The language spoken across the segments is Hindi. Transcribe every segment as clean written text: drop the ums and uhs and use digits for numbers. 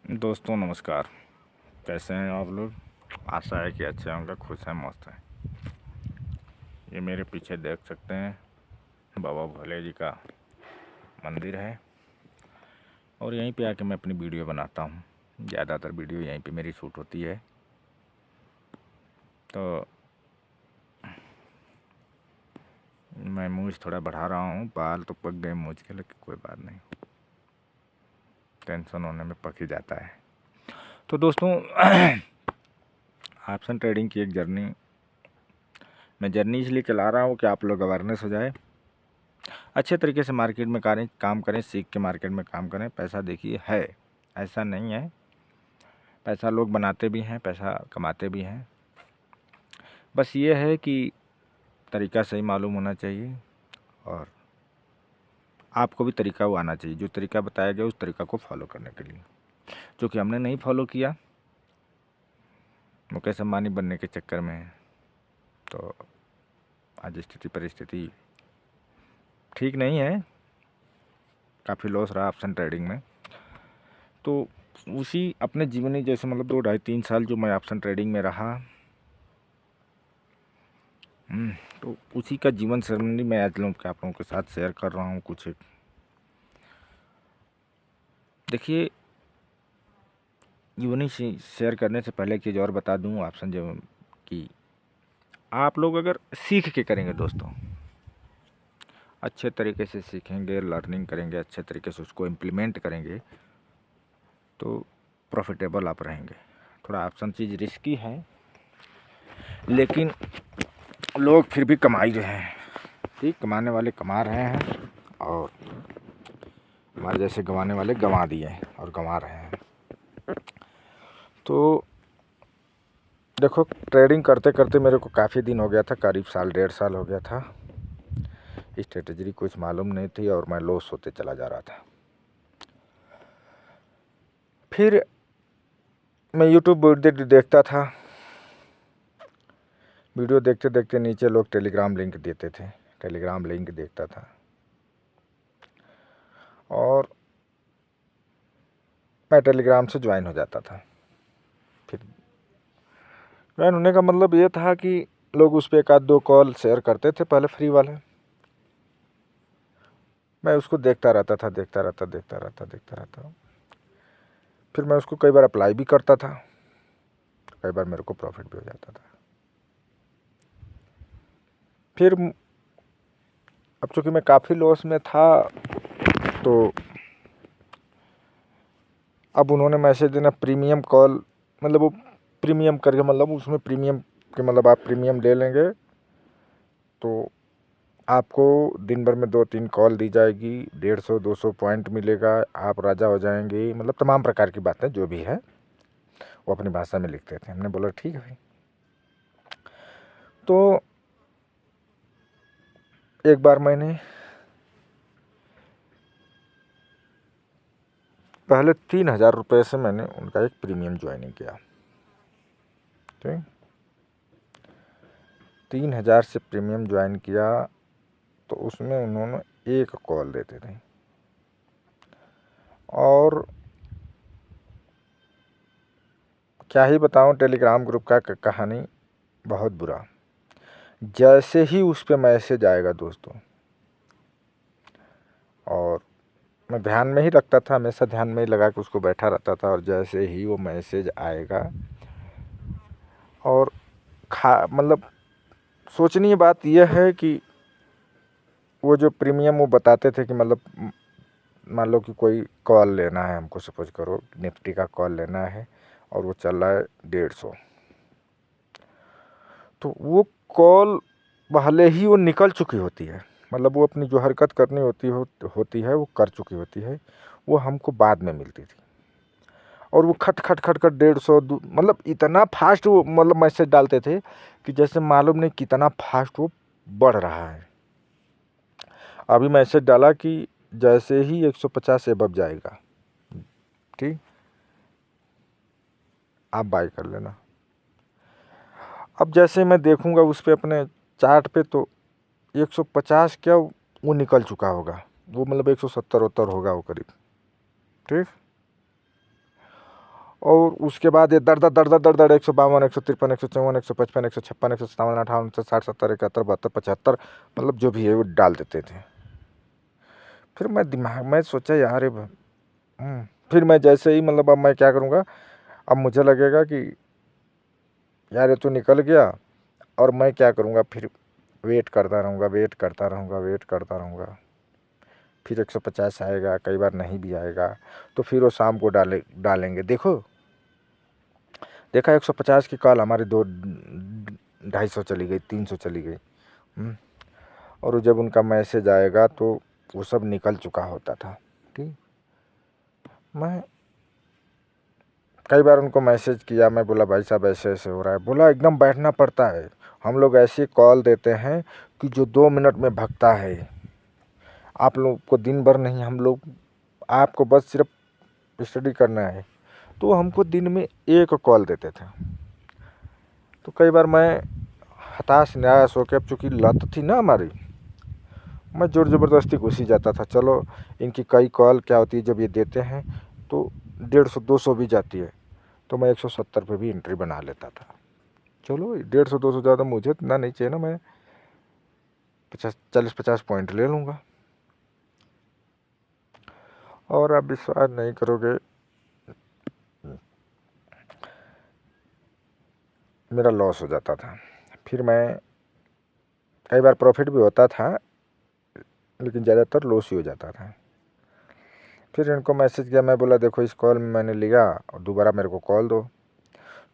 दोस्तों नमस्कार। कैसे हैं आप लोग? आशा है कि अच्छे होंगे, खुश हैं, मस्त हैं। ये मेरे पीछे देख सकते हैं बाबा भोले जी का मंदिर है और यहीं पे आके मैं अपनी वीडियो बनाता हूँ। ज़्यादातर वीडियो यहीं पे मेरी शूट होती है। तो मैं मूंछ थोड़ा बढ़ा रहा हूँ, बाल तो पक गए मूंछ के, लेकिन कोई बात नहीं, टेंशन होने में पक ही जाता है। तो दोस्तों ऑप्शन ट्रेडिंग की एक जर्नी, मैं जर्नी इसलिए चला रहा हूँ कि आप लोग अवेयरनेस हो जाए, अच्छे तरीके से मार्केट में काम करें, सीख के मार्केट में काम करें। पैसा देखिए है, ऐसा नहीं है, पैसा लोग बनाते भी हैं, पैसा कमाते भी हैं। बस ये है कि तरीका सही मालूम होना चाहिए और आपको भी तरीका वो आना चाहिए, जो तरीका बताया गया उस तरीका को फॉलो करने के लिए। जो कि हमने नहीं फॉलो किया, मुकेश अंबानी बनने के चक्कर में, तो आज स्थिति परिस्थिति ठीक नहीं है, काफ़ी लॉस रहा ऑप्शन ट्रेडिंग में। तो उसी अपने जीवनी जैसे मतलब 2 ढाई 3 साल जो मैं ऑप्शन ट्रेडिंग में रहा, तो उसी का जीवन शैली मैं आज लोग आप लोगों के साथ शेयर कर रहा हूँ कुछ। देखिए, जीवनी शेयर करने से पहले एक चीज़ और बता दूँ ऑप्शन जो कि आप लोग अगर सीख के करेंगे दोस्तों, अच्छे तरीके से सीखेंगे, लर्निंग करेंगे, अच्छे तरीके से उसको इम्प्लीमेंट करेंगे, तो प्रॉफिटेबल आप रहेंगे। थोड़ा ऑप्शन चीज़ रिस्की है, लेकिन लोग फिर भी कमा ही रहे हैं। ठीक, कमाने वाले कमा रहे हैं और हमारे जैसे गंवाने वाले गंवा दिए और गंवा रहे हैं। तो देखो, ट्रेडिंग करते करते मेरे को काफ़ी दिन हो गया था, करीब साल 1.5 साल हो गया था। स्ट्रेटजी कुछ मालूम नहीं थी और मैं लॉस होते चला जा रहा था। फिर मैं यूट्यूब वीडियो देखता था, वीडियो देखते देखते नीचे लोग टेलीग्राम लिंक देते थे, टेलीग्राम लिंक देखता था और मैं टेलीग्राम से ज्वाइन हो जाता था। फिर ज्वाइन होने का मतलब ये था कि लोग उस पर 1-2 कॉल शेयर करते थे पहले फ्री वाले, मैं उसको देखता रहता। फिर मैं उसको कई बार अप्लाई भी करता था, कई बार मेरे को प्रॉफिट भी हो जाता था। फिर अब चूँकि मैं काफ़ी लॉस में था, तो अब उन्होंने मैसेज देना प्रीमियम कॉल, मतलब वो प्रीमियम करके, मतलब उसमें प्रीमियम के मतलब आप प्रीमियम ले लेंगे तो आपको दिन भर में 2-3 कॉल दी जाएगी, 150-200 पॉइंट मिलेगा, आप राजा हो जाएंगे, मतलब तमाम प्रकार की बातें जो भी है वो अपनी भाषा में लिखते थे। हमने बोला ठीक है भाई। तो एक बार मैंने पहले 3,000 रुपये से मैंने उनका एक प्रीमियम ज्वाइनिंग किया। ठीक, 3,000 से प्रीमियम ज्वाइन किया, तो उसमें उन्होंने एक कॉल देते थे और क्या ही बताऊं, टेलीग्राम ग्रुप का कहानी बहुत बुरा। जैसे ही उस पर मैसेज आएगा दोस्तों, और मैं ध्यान में ही रखता था, हमेशा ध्यान में ही लगा के उसको बैठा रहता था, और जैसे ही वो मैसेज आएगा और मतलब सोचनीय बात यह है कि वो जो प्रीमियम वो बताते थे कि मतलब मान लो कि कोई कॉल लेना है हमको, सपोज करो निफ्टी का कॉल लेना है और वो चल रहा है 150, तो वो कॉल पहले ही वो निकल चुकी होती है, मतलब वो अपनी जो हरकत करनी होती है वो कर चुकी होती है, वो हमको बाद में मिलती थी। और वो खट खट खट खट 150 मतलब इतना फास्ट वो मतलब मैसेज डालते थे कि जैसे मालूम नहीं कितना फास्ट वो बढ़ रहा है। अभी मैसेज डाला कि जैसे ही 150 एबव जाएगा, ठीक, आप बाय कर लेना। अब जैसे मैं देखूंगा उस पर अपने चार्ट पे, तो 150 क्या वो निकल चुका होगा, वो मतलब 170 होगा वो करीब। ठीक, और उसके बाद ये दर दर दर दर दर दर 152, 153, 154, 155, 156, 157, 58, 59, 60, 70, 71, 72, 75, मतलब जो भी है वो डाल देते थे। फिर मैं दिमाग में सोचा यार फिर मैं जैसे ही मतलब अब मैं क्या करूँगा, अब मुझे लगेगा कि यार ये तो निकल गया, और मैं क्या करूँगा, फिर वेट करता रहूँगा, वेट करता रहूँगा, वेट करता रहूँगा। फिर 150 आएगा, कई बार नहीं भी आएगा, तो फिर वो शाम को डालेंगे। देखा 150 की कॉल हमारी 200-250 चली गई, 300 चली गई। और जब उनका मैसेज आएगा तो वो सब निकल चुका होता था। ठीक, मैं कई बार उनको मैसेज किया, मैं बोला भाई साहब ऐसे ऐसे हो रहा है। बोला एकदम बैठना पड़ता है, हम लोग ऐसी कॉल देते हैं कि जो 2 मिनट में भगता है। आप लोग को दिन भर नहीं, हम लोग आपको बस सिर्फ स्टडी करना है, तो हमको दिन में 1 कॉल देते थे। तो कई बार मैं हताश निराश होकर, अब चूँकि लत थी ना हमारी, मैं ज़ोर ज़बरदस्ती घुस ही जाता था। चलो इनकी कई कॉल क्या होती है, जब ये देते हैं तो 150-200 भी जाती है, तो मैं 170 पे भी एंट्री बना लेता था। चलो 150-200 ज़्यादा मुझे इतना नहीं चाहिए ना, मैं 40-50 पॉइंट ले लूँगा। और आप विश्वास नहीं करोगे, मेरा लॉस हो जाता था। फिर मैं कई बार प्रॉफिट भी होता था, लेकिन ज़्यादातर लॉस ही हो जाता था। फिर इनको मैसेज किया, मैं बोला देखो इस कॉल में मैंने लिया और दोबारा मेरे को कॉल दो।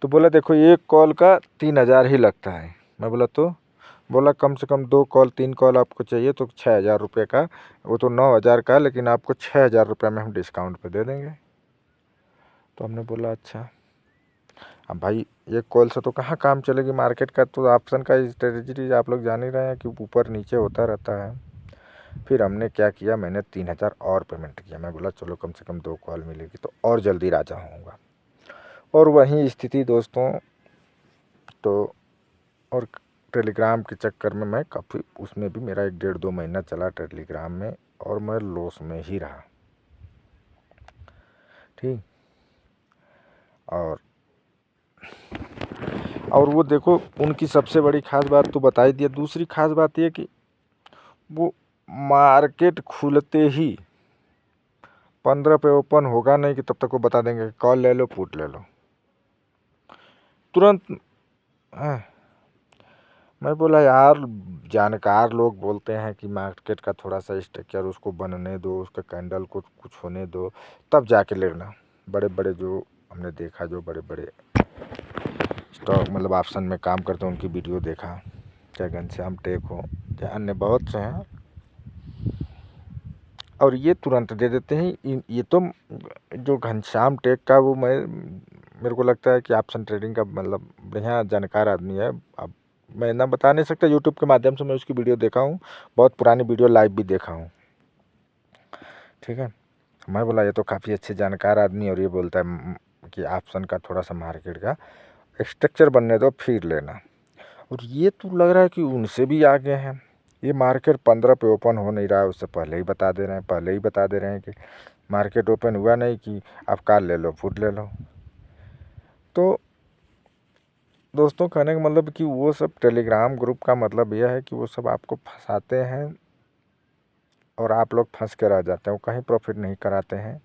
तो बोला देखो 1 कॉल का 3000 ही लगता है। मैं बोला तो, बोला कम से कम 2 कॉल 3 कॉल आपको चाहिए तो 6000 रुपये का, वो तो 9000 का, लेकिन आपको 6000 रुपये में हम डिस्काउंट पे दे देंगे। तो हमने बोला अच्छा। अब भाई 1 कॉल से तो कहाँ काम चलेगी, मार्केट का तो ऑप्शन का स्ट्रेटजी आप लोग जान ही रहे हैं कि ऊपर नीचे होता रहता है। फिर हमने क्या किया, मैंने 3000 और पेमेंट किया। मैं बोला चलो कम से कम 2 कॉल मिलेगी तो और जल्दी राजा होऊंगा। और वही स्थिति दोस्तों, तो और टेलीग्राम के चक्कर में मैं काफ़ी, उसमें भी मेरा 1-1.5-2 महीना चला टेलीग्राम में, और मैं लॉस में ही रहा। ठीक, और वो देखो उनकी सबसे बड़ी खास बात तो बता ही दिया। दूसरी खास बात ये कि वो मार्केट खुलते ही 15 पे ओपन होगा नहीं कि तब तक वो बता देंगे कॉल ले लो, पुट ले लो तुरंत। मैं बोला यार, जानकार लोग बोलते हैं कि मार्केट का थोड़ा सा स्ट्रक्चर उसको बनने दो, उसका कैंडल को कुछ होने दो, तब जाके लेना। बड़े बड़े जो हमने देखा, जो बड़े बड़े स्टॉक मतलब ऑप्शन में काम करते हैं, उनकी वीडियो देखा, चाहे घनश्याम टेक हो, चाहे अन्य बहुत से हैं, और ये तुरंत दे देते हैं। ये तो जो घनश्याम टेक का, वो मेरे को लगता है कि ऑप्शन ट्रेडिंग का मतलब बढ़िया जानकार आदमी है। अब मैं ना बता नहीं सकता, यूट्यूब के माध्यम से मैं उसकी वीडियो देखा हूँ, बहुत पुरानी वीडियो लाइव भी देखा हूँ। ठीक है, मैं बोला ये तो काफ़ी अच्छे जानकार आदमी, और ये बोलता है कि ऑप्शन का थोड़ा सा मार्केट का स्ट्रक्चर बनने दो फिर लेना। और ये तो लग रहा है कि उनसे भी आगे हैं। ये मार्केट 15 पे ओपन हो नहीं रहा है, उससे पहले ही बता दे रहे हैं, पहले ही बता दे रहे हैं कि मार्केट ओपन हुआ नहीं कि आप कॉल ले लो, पुट ले लो। तो दोस्तों कहने का मतलब कि वो सब टेलीग्राम ग्रुप का मतलब यह है कि वो सब आपको फंसाते हैं, और आप लोग फंस के रह जाते हैं, वो कहीं प्रॉफिट नहीं कराते हैं।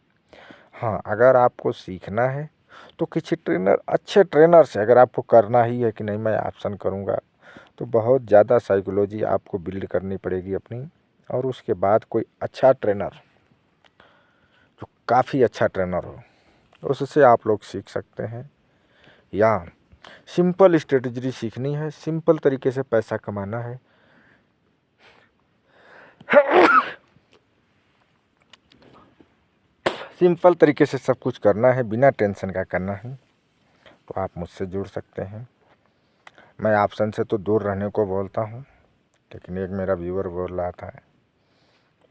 हाँ, अगर आपको सीखना है तो किसी ट्रेनर, अच्छे ट्रेनर से, अगर आपको करना ही है कि नहीं मैं ऑप्शन करूँगा, तो बहुत ज़्यादा साइकोलॉजी आपको बिल्ड करनी पड़ेगी अपनी, और उसके बाद कोई अच्छा ट्रेनर, जो काफ़ी अच्छा ट्रेनर हो, उससे आप लोग सीख सकते हैं। या सिंपल स्ट्रेटजी सीखनी है, सिंपल तरीके से पैसा कमाना है, सिंपल तरीके से सब कुछ करना है, बिना टेंशन का करना है, तो आप मुझसे जुड़ सकते हैं। मैं ऑप्शन से तो दूर रहने को बोलता हूँ, लेकिन एक मेरा व्यूअर बोल रहा था,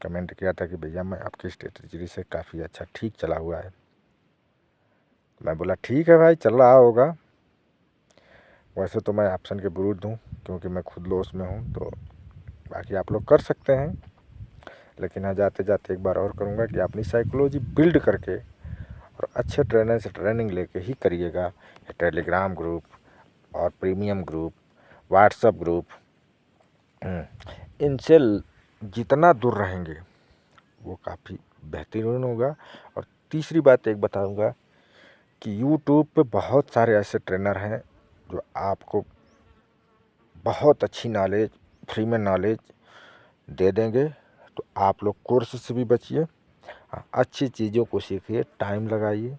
कमेंट किया था कि भैया मैं आपकी स्ट्रेटजी से काफ़ी अच्छा ठीक चला हुआ है। मैं बोला ठीक है भाई, चल रहा होगा। वैसे तो मैं ऑप्शन के विरुद्ध हूँ, क्योंकि मैं खुद लॉस में हूँ, तो बाकी आप लोग कर सकते हैं। लेकिन हाँ, जाते जाते एक बार और करूँगा कि अपनी साइकोलॉजी बिल्ड करके और अच्छे ट्रेनर से ट्रेनिंग लेके ही करिएगा। टेलीग्राम ग्रुप और प्रीमियम ग्रुप, व्हाट्सएप ग्रुप, इनसे जितना दूर रहेंगे वो काफ़ी बेहतरीन होगा। और तीसरी बात एक बताऊंगा कि यूट्यूब पे बहुत सारे ऐसे ट्रेनर हैं जो आपको बहुत अच्छी नॉलेज, फ्री में नॉलेज दे देंगे। तो आप लोग कोर्स से भी बचिए, अच्छी चीज़ों को सीखिए, टाइम लगाइए,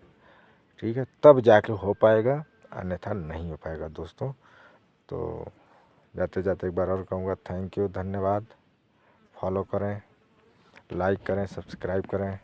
ठीक है, तब जाके हो पाएगा, अन्यथा नहीं हो पाएगा दोस्तों। तो जाते जाते एक बार और कहूँगा, थैंक यू, धन्यवाद। फॉलो करें, लाइक करें, सब्सक्राइब करें।